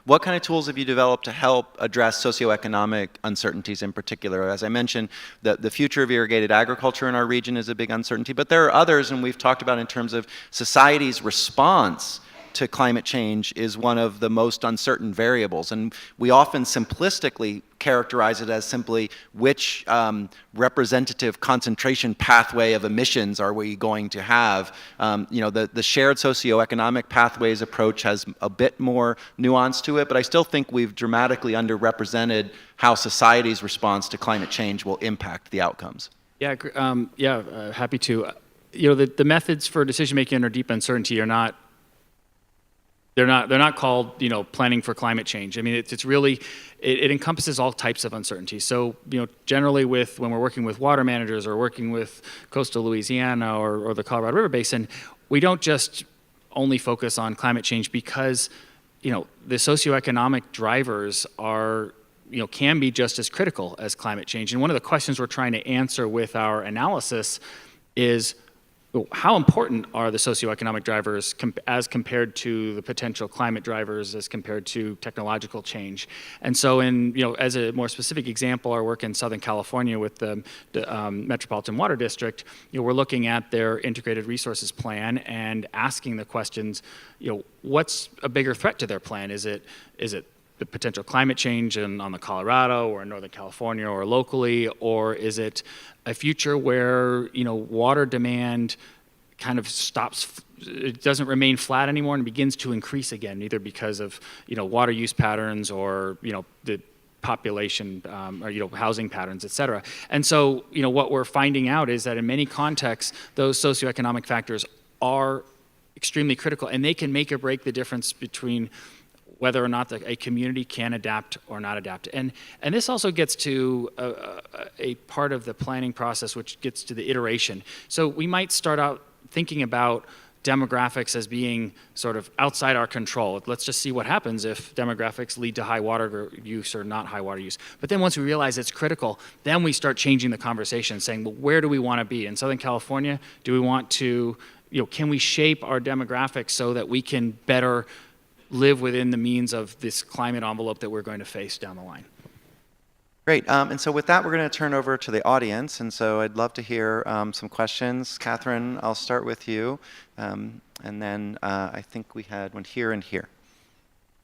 what kind of tools have you developed to help address socioeconomic uncertainties in particular? As I mentioned, the future of irrigated agriculture in our region is a big uncertainty, but there are others, and we've talked about in terms of society's response to climate change is one of the most uncertain variables. And we often simplistically characterize it as simply which representative concentration pathway of emissions are we going to have. The shared socioeconomic pathways approach has a bit more nuance to it, but I still think we've dramatically underrepresented how society's response to climate change will impact the outcomes.
Yeah, happy to. The methods for decision making under deep uncertainty are not. They're not called, planning for climate change. I mean, it's really, it encompasses all types of uncertainty. So, generally when we're working with water managers or working with coastal Louisiana or the Colorado River Basin, we don't just only focus on climate change because, the socioeconomic drivers are can be just as critical as climate change. And one of the questions we're trying to answer with our analysis is, how important are the socioeconomic drivers as compared to the potential climate drivers, as compared to technological change? And so, as a more specific example, our work in Southern California with the Metropolitan Water District, we're looking at their integrated resources plan and asking the questions, what's a bigger threat to their plan? Is it the potential climate change on the Colorado or in Northern California or locally, or is it a future where water demand kind of stops, it doesn't remain flat anymore and begins to increase again, either because of water use patterns or the population or housing patterns, et cetera. And so what we're finding out is that in many contexts, those socioeconomic factors are extremely critical, and they can make or break the difference between whether or not a community can adapt or not adapt. And this also gets to a part of the planning process, which gets to the iteration. So we might start out thinking about demographics as being sort of outside our control. Let's just see what happens if demographics lead to high water use or not high water use. But then once we realize it's critical, then we start changing the conversation, saying, well, where do we want to be? In Southern California, do we want to, can we shape our demographics so that we can better live within the means of this climate envelope that we're going to face down the line?
Great. And so with that, we're going to turn over to the audience. And so I'd love to hear some questions. Catherine, I'll start with you. And then I think we had one here and here.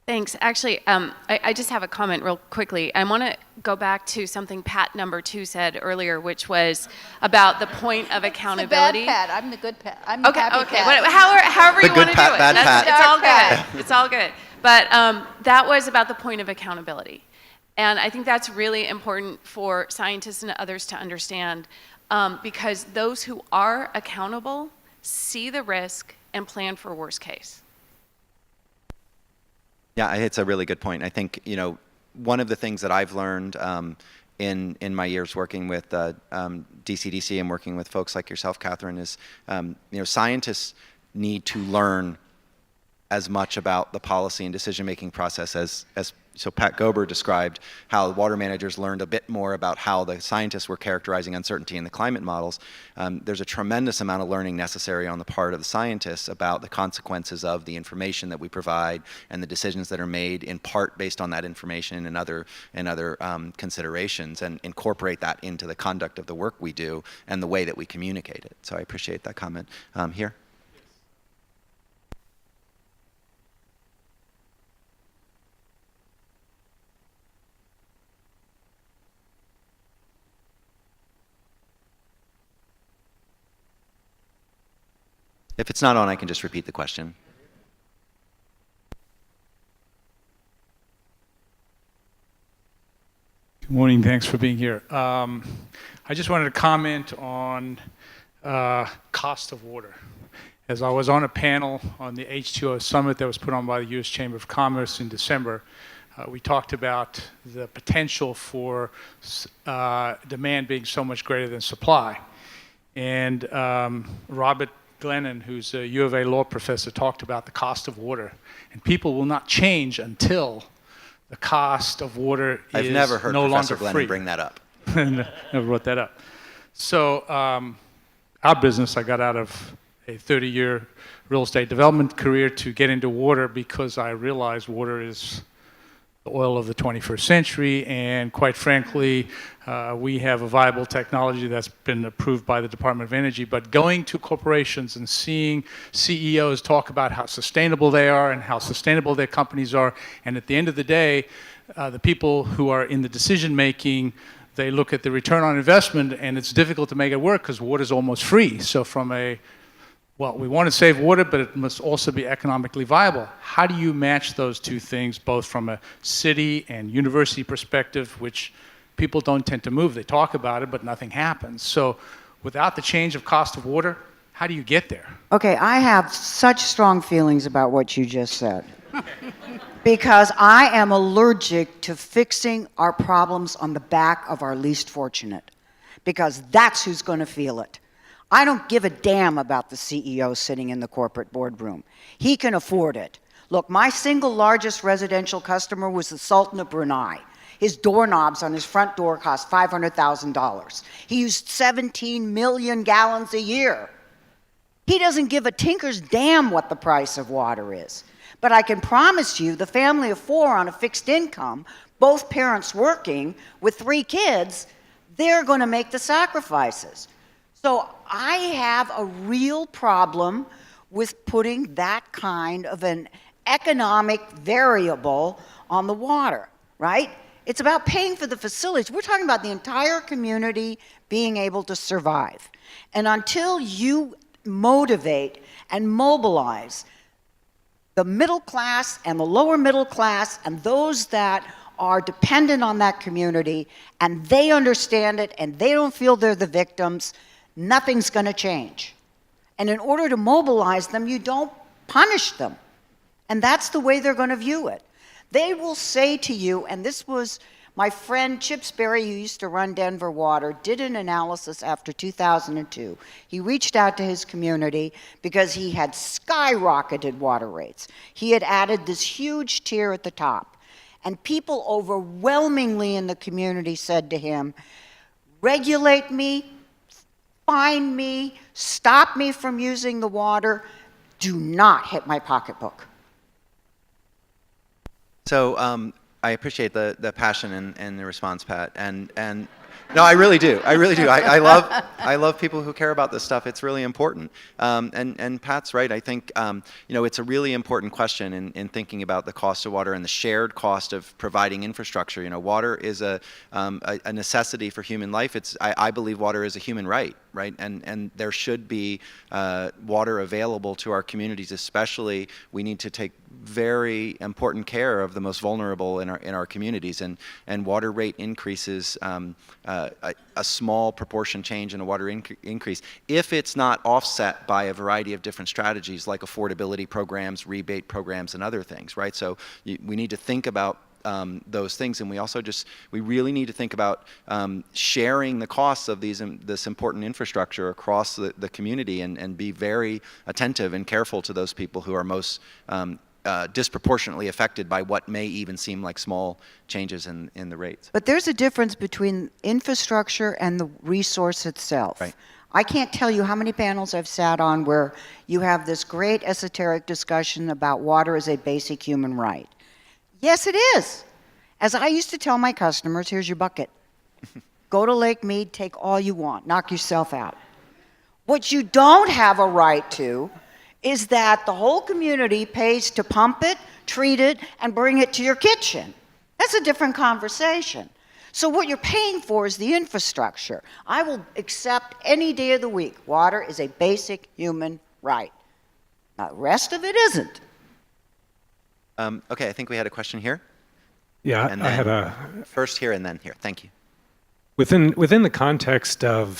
Thanks. Actually, I just have a comment real quickly. I want to go back to something Pat number 2 said earlier, which was about the point of accountability.
The bad Pat. I'm the good Pat. I'm the
Okay,
happy
okay.
Pat.
However
The
you
good
want to do
Pat,
it.
bad Pat.
It's all
Dark
good. It's all good. But that was about the point of accountability. And I think that's really important for scientists and others to understand, because those who are accountable see the risk and plan for worst case.
Yeah, it's a really good point. I think, one of the things that I've learned in my years working with DCDC and working with folks like yourself, Catherine, is, scientists need to learn as much about the policy and decision-making process as so Pat Gober described how water managers learned a bit more about how the scientists were characterizing uncertainty in the climate models. There's a tremendous amount of learning necessary on the part of the scientists about the consequences of the information that we provide and the decisions that are made in part based on that information and other considerations, and incorporate that into the conduct of the work we do and the way that we communicate it. So I appreciate that comment. Here. If it's not on, I can just repeat the question.
Good morning, thanks for being here. I just wanted to comment on cost of water. As I was on a panel on the H2O summit that was put on by the U.S. Chamber of Commerce in December, we talked about the potential for demand being so much greater than supply. And Robert Glennon, who's a U of A law professor, talked about the cost of water. And people will not change until the cost of water is no longer free.
I've never heard Professor Glennon bring that up.
Never brought that up. So our business, I got out of a 30-year real estate development career to get into water because I realized water is the oil of the 21st century, and quite frankly, we have a viable technology that's been approved by the Department of Energy. But going to corporations and seeing CEOs talk about how sustainable they are and how sustainable their companies are, and at the end of the day, the people who are in the decision making, they look at the return on investment, and it's difficult to make it work because water is almost free. So from we want to save water, but it must also be economically viable. How do you match those two things, both from a city and university perspective, which people don't tend to move? They talk about it, but nothing happens. So without the change of cost of water, how do you get there?
Okay, I have such strong feelings about what you just said. Because I am allergic to fixing our problems on the back of our least fortunate. Because that's who's going to feel it. I don't give a damn about the CEO sitting in the corporate boardroom. He can afford it. Look, my single largest residential customer was the Sultan of Brunei. His doorknobs on his front door cost $500,000. He used 17 million gallons a year. He doesn't give a tinker's damn what the price of water is. But I can promise you, the family of 4 on a fixed income, both parents working with 3 kids, they're going to make the sacrifices. So I have a real problem with putting that kind of an economic variable on the water, right? It's about paying for the facilities. We're talking about the entire community being able to survive. And until you motivate and mobilize the middle class and the lower middle class and those that are dependent on that community, and they understand it and they don't feel they're the victims, nothing's going to change. And in order to mobilize them, you don't punish them. And that's the way they're going to view it. They will say to you, and this was my friend Chip Sperry, who used to run Denver Water, did an analysis after 2002. He reached out to his community because he had skyrocketed water rates. He had added this huge tier at the top. And people overwhelmingly in the community said to him, regulate me, fine me, stop me from using the water, do not hit my pocketbook.
So I appreciate the passion and the response, Pat. And no, I really do. I really do. I love people who care about this stuff. It's really important. And Pat's right. I think it's a really important question in thinking about the cost of water and the shared cost of providing infrastructure. Water is a necessity for human life. I believe water is a human right. And there should be water available to our communities. Especially, we need to take very important care of the most vulnerable in our communities. And water rate increases. A small proportion change in a water increase, if it's not offset by a variety of different strategies like affordability programs, rebate programs, and other things, right? So we need to think about those things, and we really need to think about sharing the costs of this important infrastructure across the community, and be very attentive and careful to those people who are most disproportionately affected by what may even seem like small changes in the rates.
But there's a difference between infrastructure and the resource itself.
Right.
I can't tell you how many panels I've sat on where you have this great esoteric discussion about water as a basic human right. Yes, it is. As I used to tell my customers, here's your bucket. Go to Lake Mead, take all you want, knock yourself out. What you don't have a right to is that the whole community pays to pump it, treat it, and bring it to your kitchen. That's a different conversation. So what you're paying for is the infrastructure. I will accept any day of the week. Water is a basic human right. Now, the rest of it isn't.
Okay, I think we had a question here.
Yeah,
And
I had
then
a...
first here and then here. Thank you.
Within the context of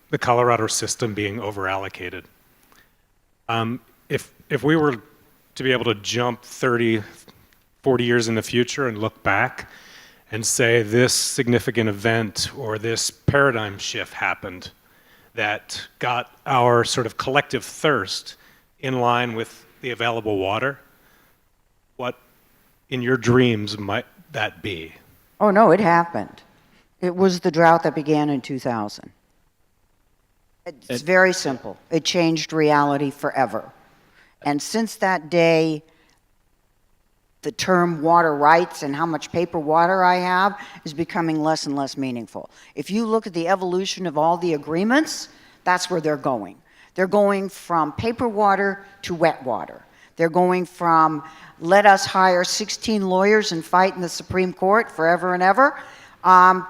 the Colorado system being overallocated, if we were to be able to jump 30, 40 years in the future and look back and say this significant event or this paradigm shift happened that got our sort of collective thirst in line with the available water, what in your dreams might that be?
Oh, no, it happened. It was the drought that began in 2000. It's very simple. It changed reality forever. And since that day, the term water rights and how much paper water I have is becoming less and less meaningful. If you look at the evolution of all the agreements, that's where they're going. They're going from paper water to wet water. They're going from let us hire 16 lawyers and fight in the Supreme Court forever and ever,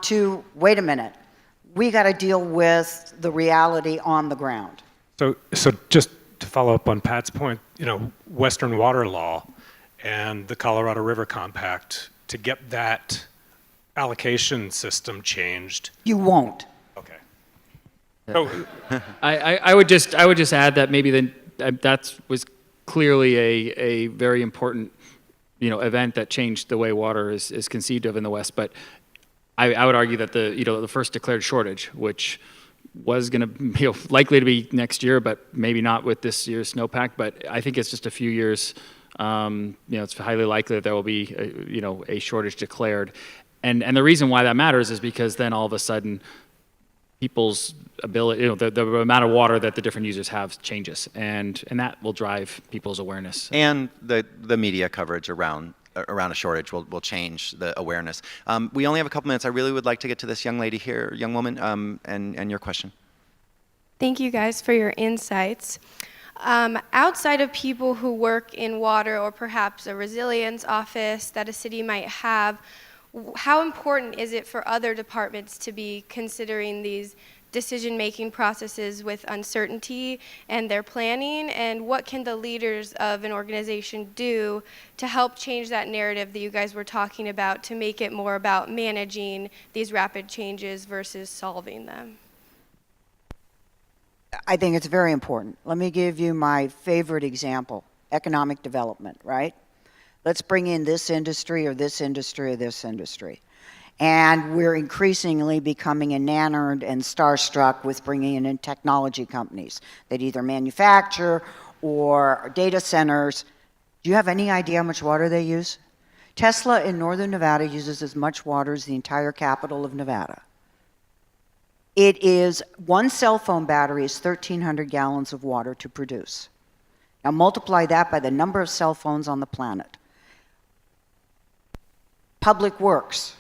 to wait a minute. We got to deal with the reality on the ground.
So just to follow up on Pat's point, Western water law and the Colorado River Compact, to get that allocation system changed.
You won't.
Okay. So,
I would just add that maybe that was clearly a very important event that changed the way water is conceived of in the West. But I would argue that the first declared shortage, which was going to be likely to be next year, but maybe not with this year's snowpack. But I think it's just a few years it's highly likely that there will be a shortage declared. And the reason why that matters is because then all of a sudden people's ability, the amount of water that the different users have changes, and that will drive people's awareness.
And the media coverage around a shortage will change the awareness. We only have a couple minutes. I really would like to get to this young lady here, young woman, and your question.
Thank you guys for your insights. Outside of people who work in water or perhaps a resilience office that a city might have, how important is it for other departments to be considering these decision-making processes with uncertainty and their planning, and what can the leaders of an organization do to help change that narrative that you guys were talking about to make it more about managing these rapid changes versus solving them?
I think it's very important. Let me give you my favorite example, economic development, right? Let's bring in this industry or this industry or this industry. And we're increasingly becoming enamored and starstruck with bringing in technology companies that either manufacture or data centers. Do you have any idea how much water they use? Tesla in northern Nevada uses as much water as the entire capital of Nevada. It is, one cell phone battery is 1,300 gallons of water to produce. Now multiply that by the number of cell phones on the planet. Public Works.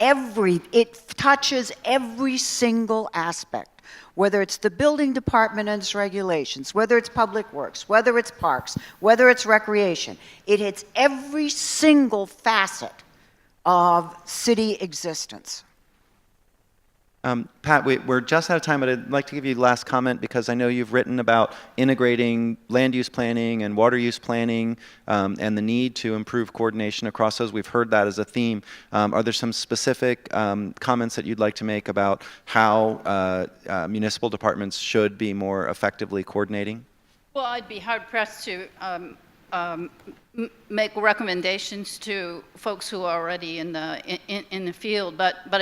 It touches every single aspect, whether it's the building department and its regulations, whether it's public works, whether it's parks, whether it's recreation. It hits every single facet of city existence.
Pat, we're just out of time, but I'd like to give you the last comment because I know you've written about integrating land use planning and water use planning and the need to improve coordination across those. We've heard that as a theme. Are there some specific comments that you'd like to make about how municipal departments should be more effectively coordinating?
Well, I'd be hard-pressed to make recommendations to folks who are already in the field, but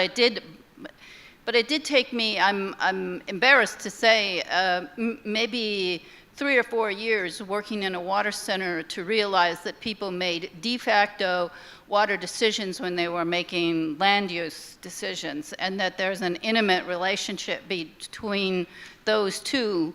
it did take me, I'm embarrassed to say, maybe 3 or 4 years working in a water center to realize that people made de facto water decisions when they were making land use decisions, and that there's an intimate relationship between those two,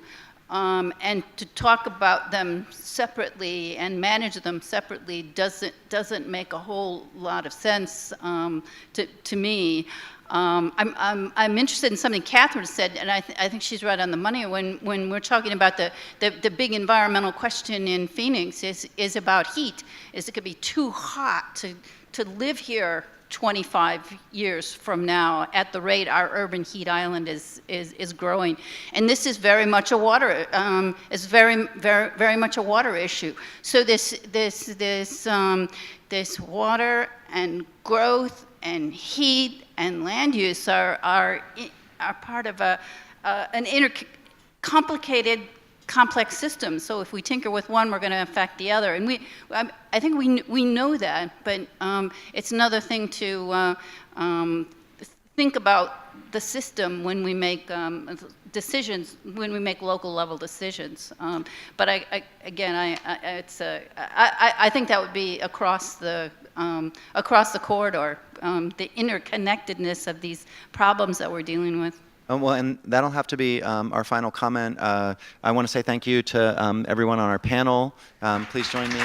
and to talk about them separately and manage them separately doesn't make a whole lot of sense to me. I'm interested in something Catherine said, and I think she's right on the money when we're talking about the big environmental question in Phoenix is about heat. Is it could be too hot to live here 25 years from now at the rate our urban heat island is growing, and this is very much a water is very much a water issue. So this water and growth and heat and land use are part of an complicated, complex system. So if we tinker with one, we're going to affect the other. And I think we know that, but it's another thing to think about the system when we make decisions, when we make local level decisions. But I think that would be across the corridor, the interconnectedness of these problems that we're dealing with.
Well, and that'll have to be our final comment. I want to say thank you to everyone on our panel. Please join me.